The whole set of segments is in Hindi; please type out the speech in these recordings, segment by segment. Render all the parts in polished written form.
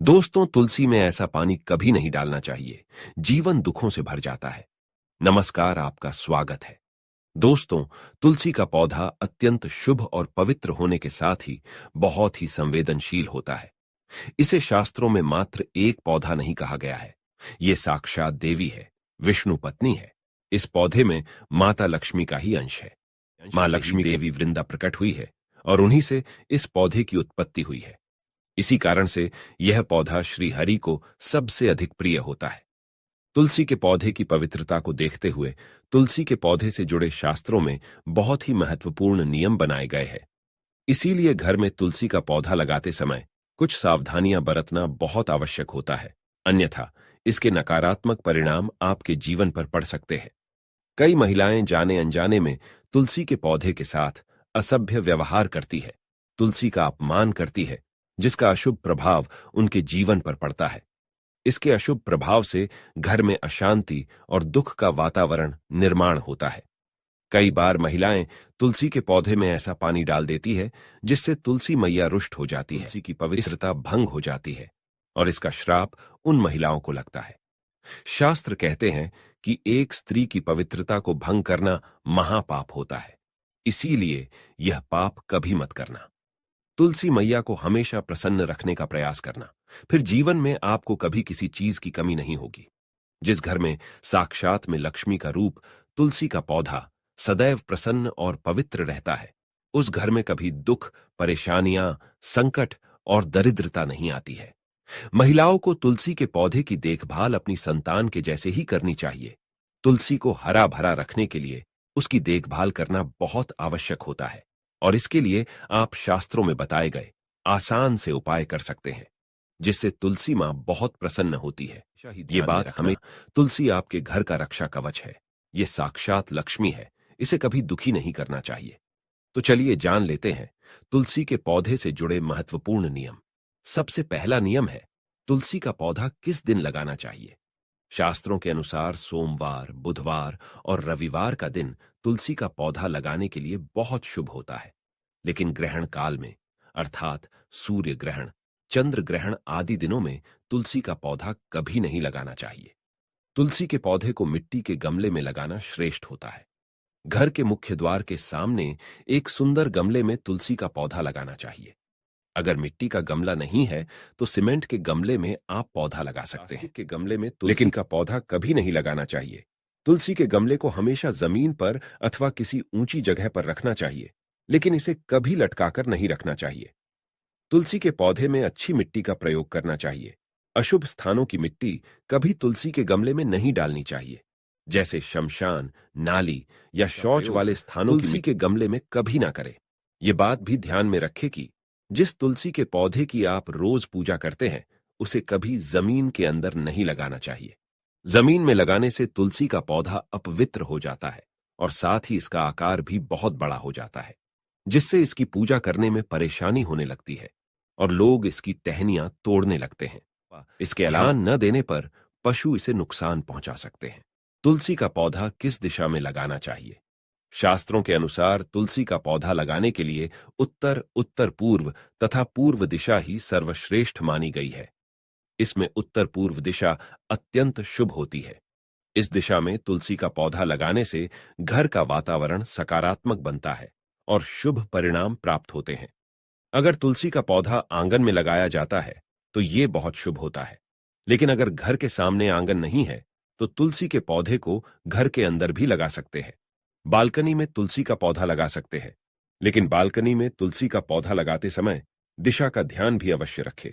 दोस्तों, तुलसी में ऐसा पानी कभी नहीं डालना चाहिए। जीवन दुखों से भर जाता है। नमस्कार, आपका स्वागत है। दोस्तों, तुलसी का पौधा अत्यंत शुभ और पवित्र होने के साथ ही बहुत ही संवेदनशील होता है। इसे शास्त्रों में मात्र एक पौधा नहीं कहा गया है। ये साक्षात देवी है, विष्णु पत्नी है। इस पौधे में माता लक्ष्मी का ही अंश है। मां लक्ष्मी देवी वृंदा प्रकट हुई है और उन्हीं से इस पौधे की उत्पत्ति हुई है। इसी कारण से यह पौधा श्री हरि को सबसे अधिक प्रिय होता है। तुलसी के पौधे की पवित्रता को देखते हुए तुलसी के पौधे से जुड़े शास्त्रों में बहुत ही महत्वपूर्ण नियम बनाए गए हैं। इसीलिए घर में तुलसी का पौधा लगाते समय कुछ सावधानियां बरतना बहुत आवश्यक होता है, अन्यथा इसके नकारात्मक परिणाम आपके जीवन पर पड़ सकते हैं। कई महिलाएं जाने अनजाने में तुलसी के पौधे के साथ असभ्य व्यवहार करती है, तुलसी का अपमान करती है, जिसका अशुभ प्रभाव उनके जीवन पर पड़ता है। इसके अशुभ प्रभाव से घर में अशांति और दुख का वातावरण निर्माण होता है। कई बार महिलाएं तुलसी के पौधे में ऐसा पानी डाल देती है जिससे तुलसी मैया रुष्ट हो जाती है, तुलसी की पवित्रता भंग हो जाती है और इसका श्राप उन महिलाओं को लगता है। शास्त्र कहते हैं कि एक स्त्री की पवित्रता को भंग करना महापाप होता है, इसीलिए यह पाप कभी मत करना। तुलसी मैया को हमेशा प्रसन्न रखने का प्रयास करना, फिर जीवन में आपको कभी किसी चीज की कमी नहीं होगी। जिस घर में साक्षात में लक्ष्मी का रूप तुलसी का पौधा सदैव प्रसन्न और पवित्र रहता है, उस घर में कभी दुख, परेशानियां, संकट और दरिद्रता नहीं आती है। महिलाओं को तुलसी के पौधे की देखभाल अपनी संतान के जैसे ही करनी चाहिए। तुलसी को हरा भरा रखने के लिए उसकी देखभाल करना बहुत आवश्यक होता है और इसके लिए आप शास्त्रों में बताए गए आसान से उपाय कर सकते हैं, जिससे तुलसी मां बहुत प्रसन्न होती है। ये बात हमें, तुलसी आपके घर का रक्षा कवच है। ये साक्षात लक्ष्मी है, इसे कभी दुखी नहीं करना चाहिए। तो चलिए जान लेते हैं तुलसी के पौधे से जुड़े महत्वपूर्ण नियम। सबसे पहला नियम है तुलसी का पौधा किस दिन लगाना चाहिए। शास्त्रों के अनुसार सोमवार, बुधवार और रविवार का दिन तुलसी का पौधा लगाने के लिए बहुत शुभ होता है। लेकिन ग्रहण काल में, अर्थात सूर्य ग्रहण, चंद्र ग्रहण आदि दिनों में तुलसी का पौधा कभी नहीं लगाना चाहिए। तुलसी के पौधे को मिट्टी के गमले में लगाना श्रेष्ठ होता है। घर के मुख्य द्वार के सामने एक सुंदर गमले में तुलसी का पौधा लगाना चाहिए। अगर मिट्टी का गमला नहीं है तो सीमेंट के गमले में आप पौधा लगा सकते हैं। के गमले में तुलसी का पौधा कभी नहीं लगाना चाहिए। तुलसी के गमले को हमेशा जमीन पर अथवा किसी ऊंची जगह पर रखना चाहिए, लेकिन इसे कभी लटकाकर नहीं रखना चाहिए। तुलसी के पौधे में अच्छी मिट्टी का प्रयोग करना चाहिए। अशुभ स्थानों की मिट्टी कभी तुलसी के गमले में नहीं डालनी चाहिए, जैसे शमशान, नाली या शौच वाले स्थानों तुलसी के गमले में कभी ना करें। ये बात भी ध्यान में रखें कि जिस तुलसी के पौधे की आप रोज पूजा करते हैं, उसे कभी जमीन के अंदर नहीं लगाना चाहिए। जमीन में लगाने से तुलसी का पौधा अपवित्र हो जाता है और साथ ही इसका आकार भी बहुत बड़ा हो जाता है, जिससे इसकी पूजा करने में परेशानी होने लगती है और लोग इसकी टहनियां तोड़ने लगते हैं। इसके अलावा ध्यान न देने पर पशु इसे नुकसान पहुंचा सकते हैं। तुलसी का पौधा किस दिशा में लगाना चाहिए। शास्त्रों के अनुसार तुलसी का पौधा लगाने के लिए उत्तर, उत्तर पूर्व तथा पूर्व दिशा ही सर्वश्रेष्ठ मानी गई है। इसमें उत्तर पूर्व दिशा अत्यंत शुभ होती है। इस दिशा में तुलसी का पौधा लगाने से घर का वातावरण सकारात्मक बनता है और शुभ परिणाम प्राप्त होते हैं। अगर तुलसी का पौधा आंगन में लगाया जाता है तो ये बहुत शुभ होता है, लेकिन अगर घर के सामने आंगन नहीं है तो तुलसी के पौधे को घर के अंदर भी लगा सकते हैं। बालकनी में तुलसी का पौधा लगा सकते हैं, लेकिन बालकनी में तुलसी का पौधा लगाते समय दिशा का ध्यान भी अवश्य रखें।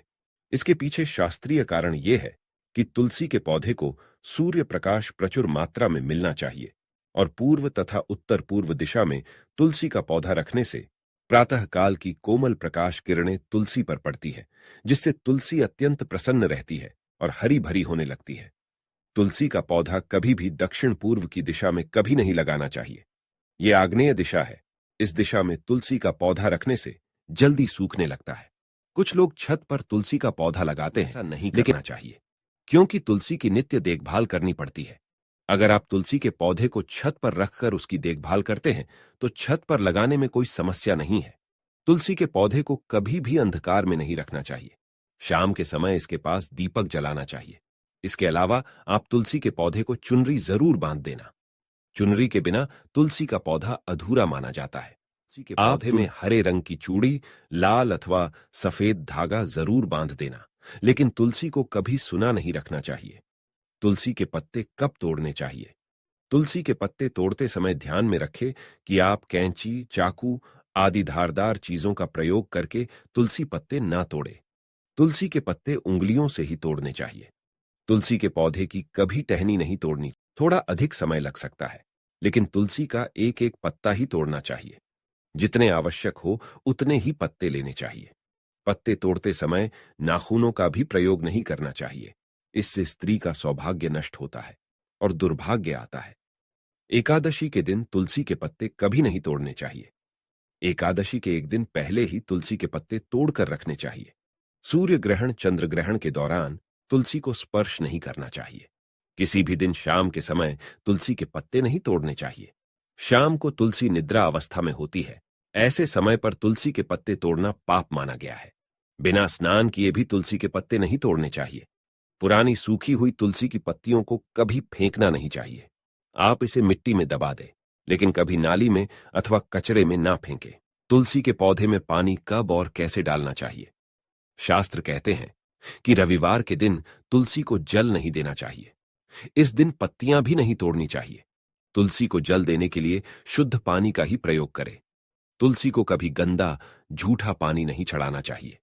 इसके पीछे शास्त्रीय कारण यह है कि तुलसी के पौधे को सूर्य प्रकाश प्रचुर मात्रा में मिलना चाहिए और पूर्व तथा उत्तर पूर्व दिशा में तुलसी का पौधा रखने से प्रातः काल की कोमल प्रकाश किरणें तुलसी पर पड़ती है, जिससे तुलसी अत्यंत प्रसन्न रहती है और हरी भरी होने लगती है। तुलसी का पौधा कभी भी दक्षिण पूर्व की दिशा में कभी नहीं लगाना चाहिए। यह आग्नेय दिशा है। इस दिशा में तुलसी का पौधा रखने से जल्दी सूखने लगता है। कुछ लोग छत पर तुलसी का पौधा लगाते हैं, ऐसा नहीं करना चाहिए, क्योंकि तुलसी की नित्य देखभाल करनी पड़ती है। अगर आप तुलसी के पौधे को छत पर रखकर उसकी देखभाल करते हैं तो छत पर लगाने में कोई समस्या नहीं है। तुलसी के पौधे को कभी भी अंधकार में नहीं रखना चाहिए। शाम के समय इसके पास दीपक जलाना चाहिए। इसके अलावा आप तुलसी के पौधे को चुनरी जरूर बांध देना। चुनरी के बिना तुलसी का पौधा अधूरा माना जाता है। तुलसी के पौधे में हरे रंग की चूड़ी, लाल अथवा सफेद धागा जरूर बांध देना। लेकिन तुलसी को कभी सुना नहीं रखना चाहिए। तुलसी के पत्ते कब तोड़ने चाहिए? तुलसी के पत्ते तोड़ते समय ध्यान में रखें कि आप कैंची, चाकू आदि धारदार चीजों का प्रयोग करके तुलसी पत्ते ना तोड़ें। तुलसी के पत्ते उंगलियों से ही तोड़ने चाहिए। तुलसी के पौधे की कभी टहनी नहीं तोड़नी। थोड़ा अधिक समय लग सकता है, लेकिन तुलसी का एक एक पत्ता ही तोड़ना चाहिए। जितने आवश्यक हो उतने ही पत्ते लेने चाहिए। पत्ते तोड़ते समय नाखूनों का भी प्रयोग नहीं करना चाहिए। इससे स्त्री का सौभाग्य नष्ट होता है और दुर्भाग्य आता है। एकादशी के दिन तुलसी के पत्ते कभी नहीं तोड़ने चाहिए। एकादशी के एक दिन पहले ही तुलसी के पत्ते तोड़कर रखने चाहिए। सूर्य ग्रहण, चंद्र ग्रहण के दौरान तुलसी को स्पर्श नहीं करना चाहिए। किसी भी दिन शाम के समय तुलसी के पत्ते नहीं तोड़ने चाहिए। शाम को तुलसी निद्रा अवस्था में होती है। ऐसे समय पर तुलसी के पत्ते तोड़ना पाप माना गया है। बिना स्नान किए भी तुलसी के पत्ते नहीं तोड़ने चाहिए। पुरानी सूखी हुई तुलसी की पत्तियों को कभी फेंकना नहीं चाहिए। आप इसे मिट्टी में दबा दें, लेकिन कभी नाली में अथवा कचरे में ना फेंकें। तुलसी के पौधे में पानी कब और कैसे डालना चाहिए? शास्त्र कहते हैं कि रविवार के दिन तुलसी को जल नहीं देना चाहिए। इस दिन पत्तियां भी नहीं तोड़नी चाहिए। तुलसी को जल देने के लिए शुद्ध पानी का ही प्रयोग करें। तुलसी को कभी गंदा, झूठा पानी नहीं चढ़ाना चाहिए।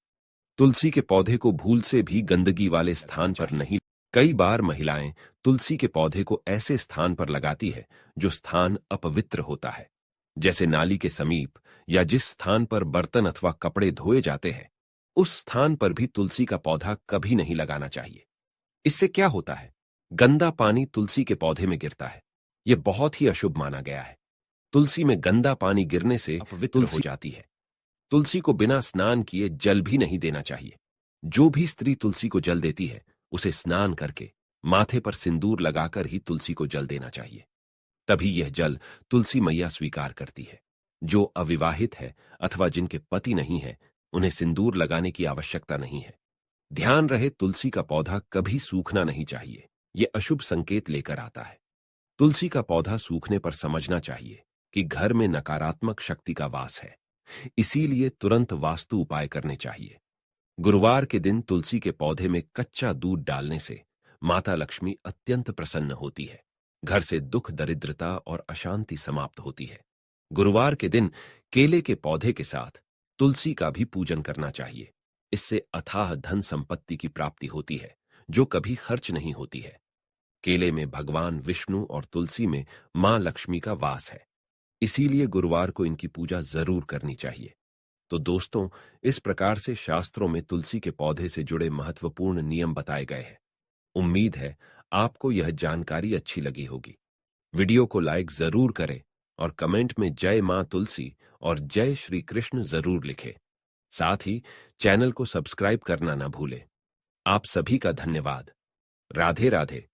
तुलसी के पौधे को भूल से भी गंदगी वाले स्थान पर नहीं। कई बार महिलाएं तुलसी के पौधे को ऐसे स्थान पर लगाती है जो स्थान अपवित्र होता है, जैसे नाली के समीप या जिस स्थान पर बर्तन अथवा कपड़े धोए जाते हैं, उस स्थान पर भी तुलसी का पौधा कभी नहीं लगाना चाहिए। इससे क्या होता है? गंदा पानी तुलसी के पौधे में गिरता है। यह बहुत ही अशुभ माना गया है। तुलसी में गंदा पानी गिरने से अपवित्र हो जाती है। तुलसी को बिना स्नान किए जल भी नहीं देना चाहिए। जो भी स्त्री तुलसी को जल देती है, उसे स्नान करके माथे पर सिंदूर लगाकर ही तुलसी को जल देना चाहिए। तभी यह जल तुलसी मैया स्वीकार करती है। जो अविवाहित है अथवा जिनके पति नहीं है, उन्हें सिंदूर लगाने की आवश्यकता नहीं है। ध्यान रहे, तुलसी का पौधा कभी सूखना नहीं चाहिए। यह अशुभ संकेत लेकर आता है। तुलसी का पौधा सूखने पर समझना चाहिए कि घर में नकारात्मक शक्ति का वास है। इसीलिए तुरंत वास्तु उपाय करने चाहिए। गुरुवार के दिन तुलसी के पौधे में कच्चा दूध डालने से माता लक्ष्मी अत्यंत प्रसन्न होती है। घर से दुख, दरिद्रता और अशांति समाप्त होती है। गुरुवार के दिन केले के पौधे के साथ तुलसी का भी पूजन करना चाहिए। इससे अथाह धन संपत्ति की प्राप्ति होती है, जो कभी खर्च नहीं होती है। केले में भगवान विष्णु और तुलसी में मां लक्ष्मी का वास है। इसीलिए गुरुवार को इनकी पूजा जरूर करनी चाहिए। तो दोस्तों, इस प्रकार से शास्त्रों में तुलसी के पौधे से जुड़े महत्वपूर्ण नियम बताए गए हैं। उम्मीद है आपको यह जानकारी अच्छी लगी होगी। वीडियो को लाइक जरूर करें और कमेंट में जय मां तुलसी और जय श्री कृष्ण जरूर लिखें। साथ ही चैनल को सब्सक्राइब करना ना भूलें। आप सभी का धन्यवाद। राधे राधे।